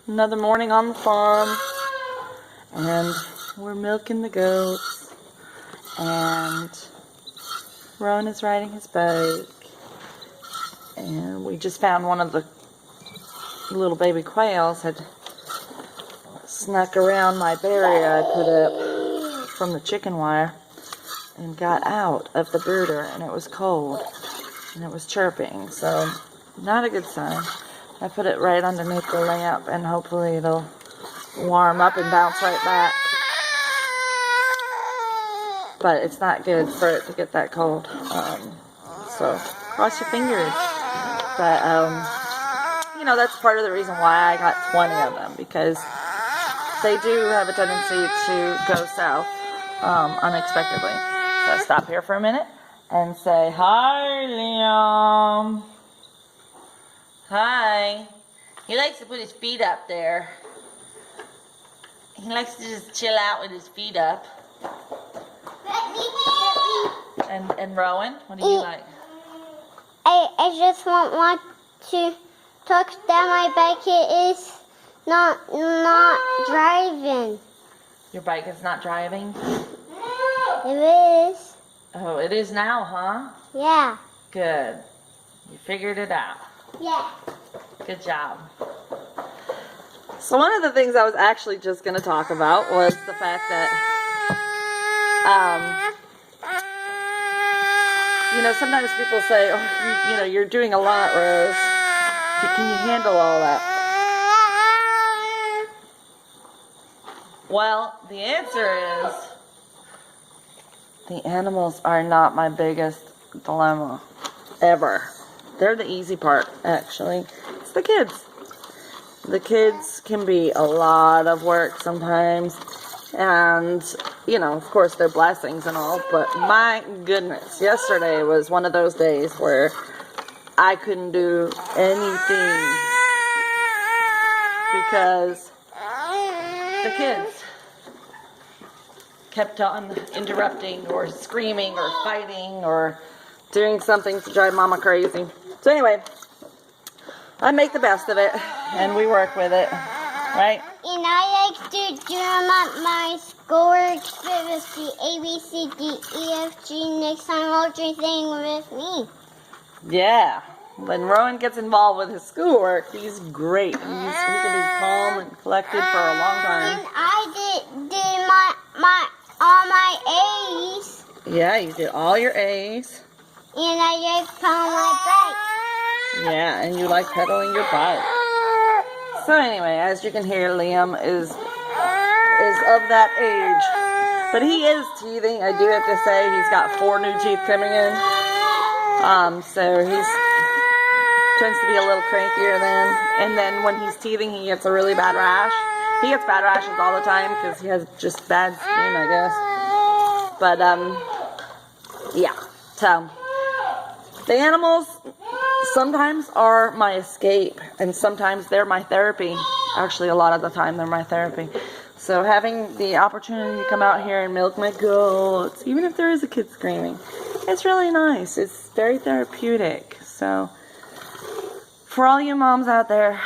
Another morning on the farm, and we're milking the goats, and Rowan is riding his bike, and we just found one of the little baby quails had snuck around my barrier I put up from the chicken wire and got out of the brooder, and it was cold and it was chirping, so not a good sign. I put it right underneath the lamp and hopefully it'll warm up and bounce right back. But it's not good for it to get that cold. So cross your fingers. But you know, that's part of the reason why I got 20 of them, because they do have a tendency to go south unexpectedly. So stop here for a minute and say hi, Liam. Hi. He likes to put his feet up there. He likes to just chill out with his feet up. And Rowan, what do you like? I just want to talk that my bike is not driving. Your bike is not driving? It is. Oh, it is now, huh? Yeah. Good. You figured it out. Yeah. Good job. So one of the things I was actually just going to talk about was the fact that, you know, sometimes people say, oh, you know, you're doing a lot, Rose. Can you handle all that? Well, the answer is, the animals are not my biggest dilemma, ever. They're the easy part, actually. It's the kids. The kids can be a lot of work sometimes. And, you know, of course, they're blessings and all. But my goodness, yesterday was one of those days where I couldn't do anything because the kids kept on interrupting or screaming or fighting or doing something to drive Mama crazy. So anyway, I make the best of it, and we work with it, right? And I like to do my schoolwork with the A, B, C, D, E, F, G. Next time I'll do thing with me. Yeah. When Rowan gets involved with his schoolwork, he's great. He can be calm and collected for a long time. And I did all my A's. Yeah, you did all your A's. And I like on my bike. Yeah, and you like pedaling your bike. So anyway, as you can hear, Liam is of that age. But he is teething. I do have to say, he's got 4 new teeth coming in. So he's tends to be a little crankier then. And then when he's teething, he gets a really bad rash. He gets bad rashes all the time because he has just bad skin, I guess. But, yeah. So, the animals sometimes are my escape, and sometimes they're my therapy. Actually, a lot of the time, they're my therapy. So having the opportunity to come out here and milk my goats, even if there is a kid screaming, it's really nice. It's very therapeutic. So for all you moms out there,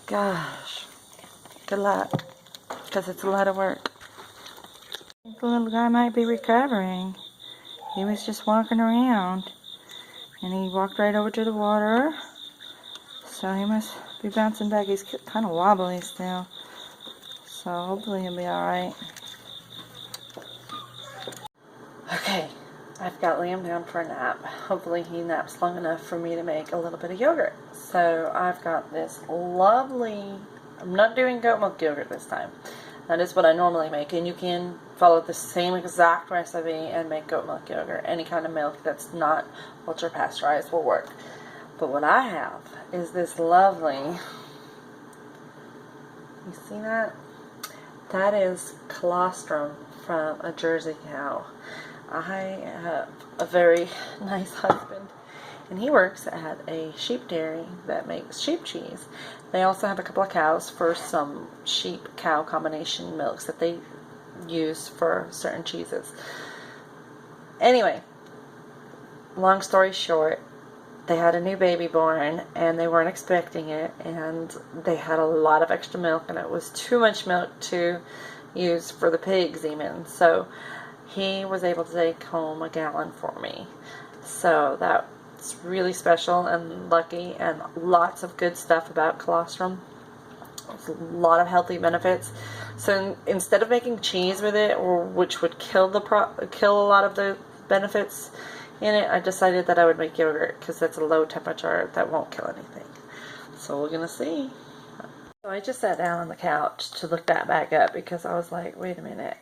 gosh, good luck, because it's a lot of work. The little guy might be recovering. He was just walking around, and he walked right over to the water, so he must be bouncing back. He's kind of wobbly still, so hopefully he'll be alright. Okay, I've got Liam down for a nap. Hopefully he naps long enough for me to make a little bit of yogurt. So I've got this lovely, I'm not doing goat milk yogurt this time. That is what I normally make, and you can follow the same exact recipe and make goat milk yogurt. Any kind of milk that's not ultra pasteurized will work. But what I have is this lovely, you see that? That is colostrum from a Jersey cow. I have a very nice husband, and he works at a sheep dairy that makes sheep cheese. They also have a couple of cows for some sheep-cow combination milks that they use for certain cheeses. Anyway, long story short, they had a new baby born and they weren't expecting it, and they had a lot of extra milk, and it was too much milk to use for the pigs even. So he was able to take home a gallon for me. So that's really special and lucky, and lots of good stuff about colostrum. There's a lot of healthy benefits. So instead of making cheese with it, or which would kill a lot of the benefits in it, I decided that I would make yogurt because that's a low temperature that won't kill anything. So we're gonna see. So I just sat down on the couch to look that back up because I was like, wait a minute.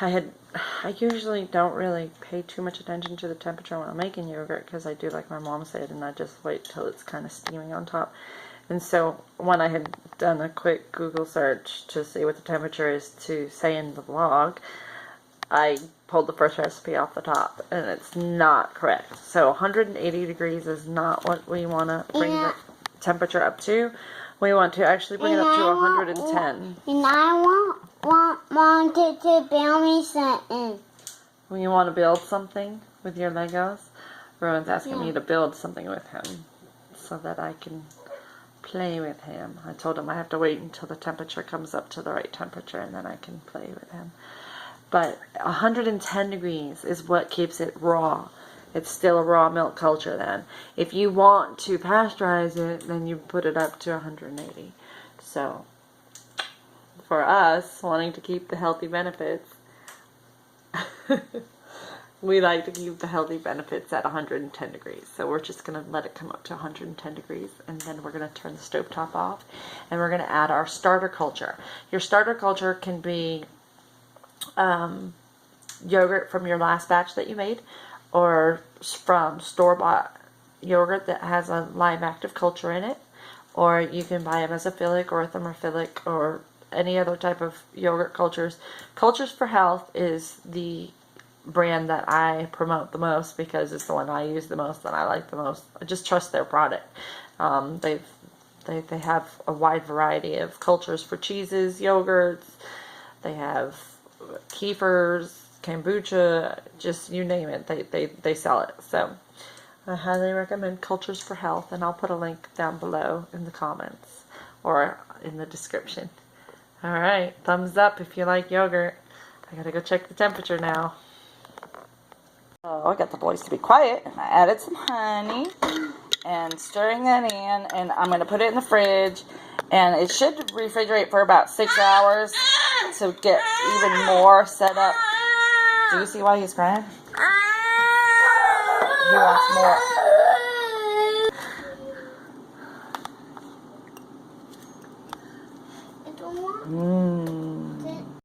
I usually don't really pay too much attention to the temperature when I'm making yogurt because I do like my mom said, and I just wait till it's kind of steaming on top. And so when I had done a quick Google search to see what the temperature is to say in the vlog, I pulled the first recipe off the top, and it's not correct. So 180 degrees is not what we want to bring the temperature up to. We want to actually bring it up to 110. And I wanted to build me something. When you want to build something with your Legos, Rowan's asking me to build something with him so that I can play with him. I told him I have to wait until the temperature comes up to the right temperature, and then I can play with him. But 110 degrees is what keeps it raw. It's still a raw milk culture then. If you want to pasteurize it, then you put it up to 180. So, for us, wanting to keep the healthy benefits, we like to keep the healthy benefits at 110 degrees. So we're just going to let it come up to 110 degrees, and then we're going to turn the stovetop off, and we're going to add our starter culture. Your starter culture can be yogurt from your last batch that you made, or from store-bought yogurt that has a live active culture in it, or you can buy a mesophilic or a thermophilic or any other type of yogurt cultures. Cultures for Health is the brand that I promote the most because it's the one I use the most and I like the most. I just trust their product. They have a wide variety of cultures for cheeses, yogurts. They have kefirs, kombucha, just you name it, they sell it. So I highly recommend Cultures for Health, and I'll put a link down below in the comments or in the description. Alright, thumbs up if you like yogurt. I gotta go check the temperature now. Oh, I got the boys to be quiet, and I added some honey and stirring that in, and I'm gonna put it in the fridge, and it should refrigerate for about 6 hours to get even more set up. Do you see why he's crying? He wants more.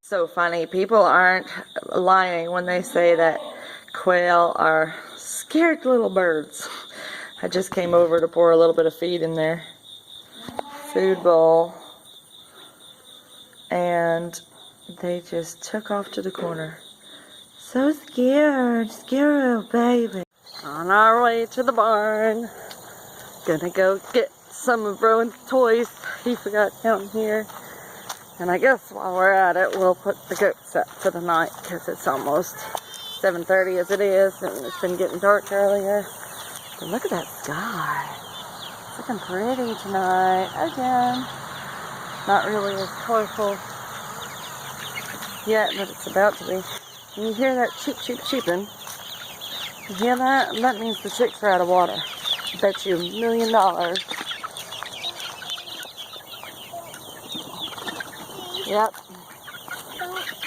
So funny. People aren't lying when they say that quail are scared little birds. I just came over to pour a little bit of feed in their food bowl, and they just took off to the corner. So scared, little baby. On our way to the barn. Gonna go get some of Rowan's toys he forgot down here. And I guess while we're at it, we'll put the goats up for the night because it's almost 7:30 as it is, and it's been getting dark earlier. But look at that sky. It's looking pretty tonight again. Not really as colorful yet, but it's about to be. And you hear that cheep, cheep, cheeping. You hear that? That means the chicks are out of water. I bet you $1 million. Yep.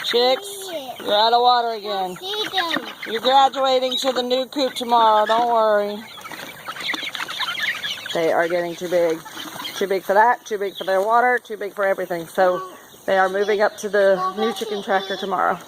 Chicks, you're out of water again. You're graduating to the new coop tomorrow, don't worry. They are getting too big. Too big for that, too big for their water, too big for everything. So they are moving up to the new chicken tractor tomorrow.